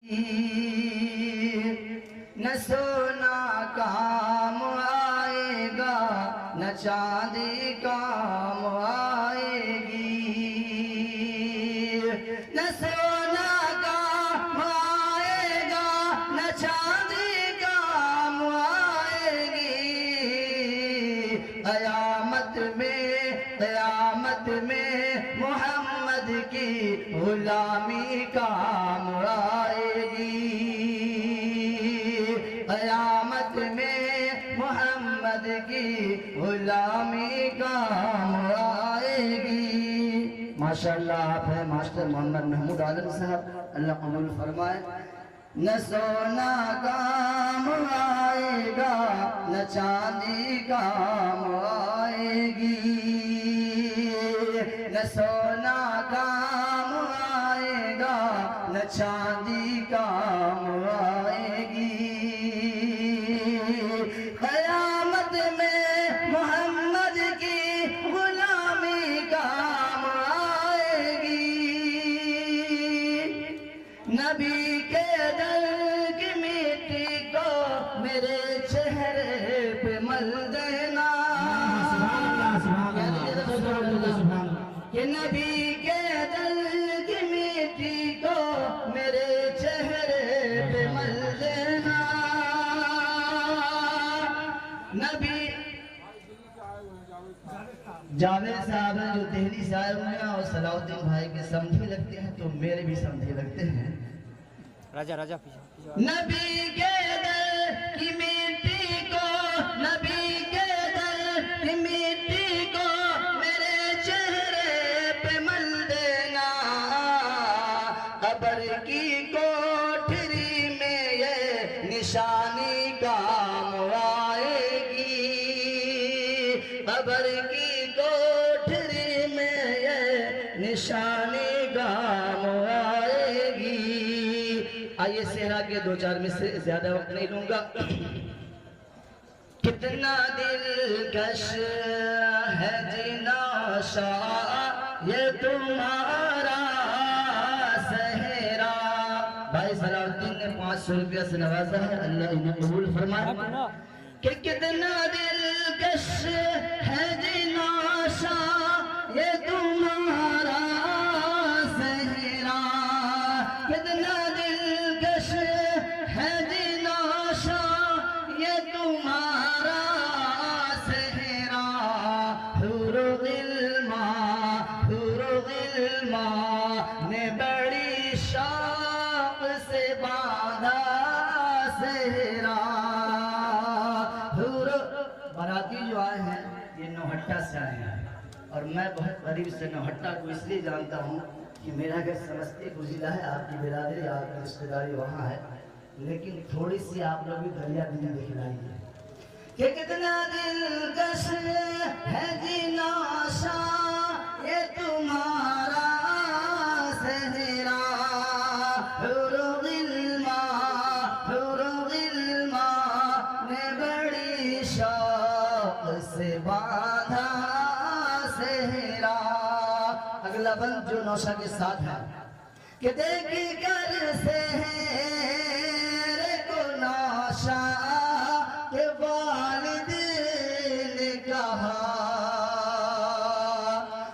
न सोना काम आएगा न चांदी काम आएगी, न सोना काम आएगा न चांदी काम आएगी। क़यामत में मोहम्मद की गुलामी काम आएगी। क़यामत में मोहम्मद की गुलामी काम आएगी। माशाअल्लाह आप हैं मास्टर मोहम्मद महमूद आलम साहब, अल्लाह कबूल फरमाए। न सोना काम आएगा न चांदी काम आएगी, न सोना काम आएगा न चांदी काम आएगी। क़यामत में मोहम्मद की गुलामी काम आएगी। नबी के दर की मिट्टी को मेरे चेहरे पे मल देना, कि नबी के दर की मिट्टी को मेरे चेहरे पे मल देना। नबी जावेद साहब हैं जो दिल्ली से आए हुए हैं और सलाउद्दीन भाई के समझे लगते हैं तो मेरे भी समझे लगते हैं। राजा नबी के दर की मिट्टी को, नबी के दर की मिट्टी को मेरे चेहरे पे मल देना। कब्र की कोठरी में ये निशानी काम आएगी, कब्र की कोठरी में ये निशानी काम आएगी। आइए सेहरा के दो चार में से ज्यादा वक्त नहीं लूंगा। कितना दिलकश है जीना शाह ये तुम्हारा सहरा। भाई सलाउद्दीन ने 500 रुपया से नवाजा है, अल्लाह इन्हें कबूल फरमाए। कि कितना दिलकश है जीना शाह ये तुम्हारा सहरा, कितना दिलकश है जीना शाह ये तुम्हारा सहरा। हुरो गिल्मा ने बड़ी शौक से बांधा सहरा। बाराती जो आए हैं ये नौहट्टा से आए हैं और मैं बहुत करीब से नौहट्टा को इसलिए जानता हूँ कि मेरा घर समस्तीपुर जिला है, आपकी बिरादरी आपकी रिश्तेदारी वहाँ है, लेकिन थोड़ी सी आप लोग भी दरिया दिली दिखलाइए कि कितना दिलकश है जीना शाह ये तुम्हारा सहरा। हुरो गिल्मा ने बड़ी शौक से बांधा सहरा। अगला बंद जो नौशा के साथ है कि देखी कर सहर को नौशा के वालिद ने कहा,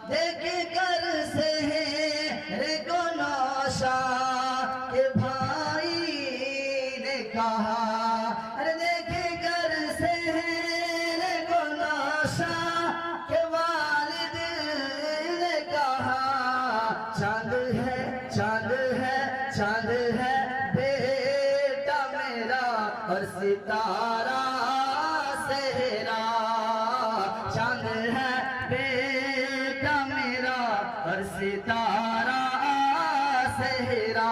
देखी कर सहर को नौशा के भाई ने कहा। अरे देखे कर सहर को नौशा के वालिद ने कहा। चांद है बेटा मेरा और सितारा सहरा। चांद है बेटा मेरा और सितारा सहरा।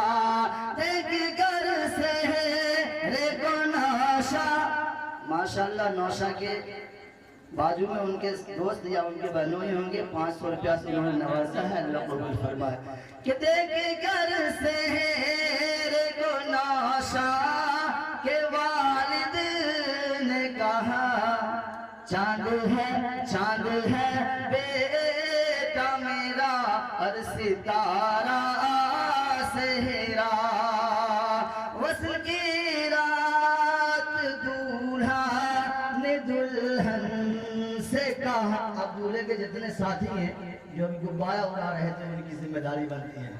देख कर सहरे को नौशा। माशाअल्लाह नौशा के बाजू में उनके दोस्त या उनके बहनोई होंगे, 500 रुपया से उन्होंने नवाजा है, अल्लाह कबूल फरमाए। कि देख कर सहरे को नौशा के वालिद ने कहा। चांद है बेटा मेरा और सितारा सहरा। के जितने साथी हैं जो अभी गुब्बारा उड़ा रहे थे उनकी जिम्मेदारी बनती है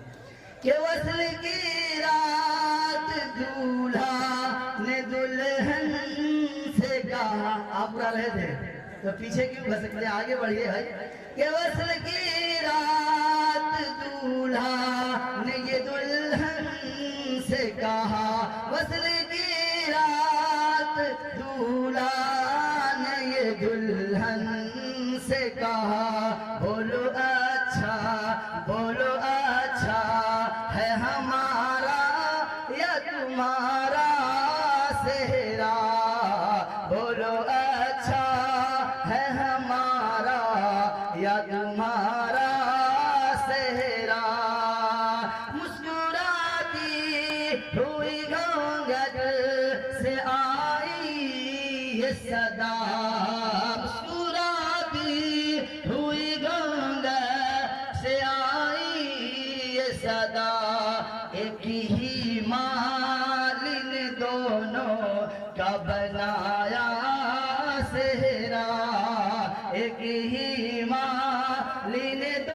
कि वसल की रात दूल्हा ने दुल्हन से कहा। आप उड़ा रहे थे तो पीछे क्यों घसकते, आगे बढ़िए है कि वसल की रात दूल्हा ने ये दुल्हन से कहा, वसल की रात दूल्हा ने ये दुल्हन से कहा, बोलो अच्छा है हमारा या तुम्हारा सेहरा, बोलो अच्छा है हमारा या तुम्हारा सेहरा। मुस्कुराती हुई घूंघट से आई ये सदा, मुस्कुराती हुई घूंघट से आई ये सदा, एक ही मालिन दोनों का बनाया सेहरा, एक ही मालिन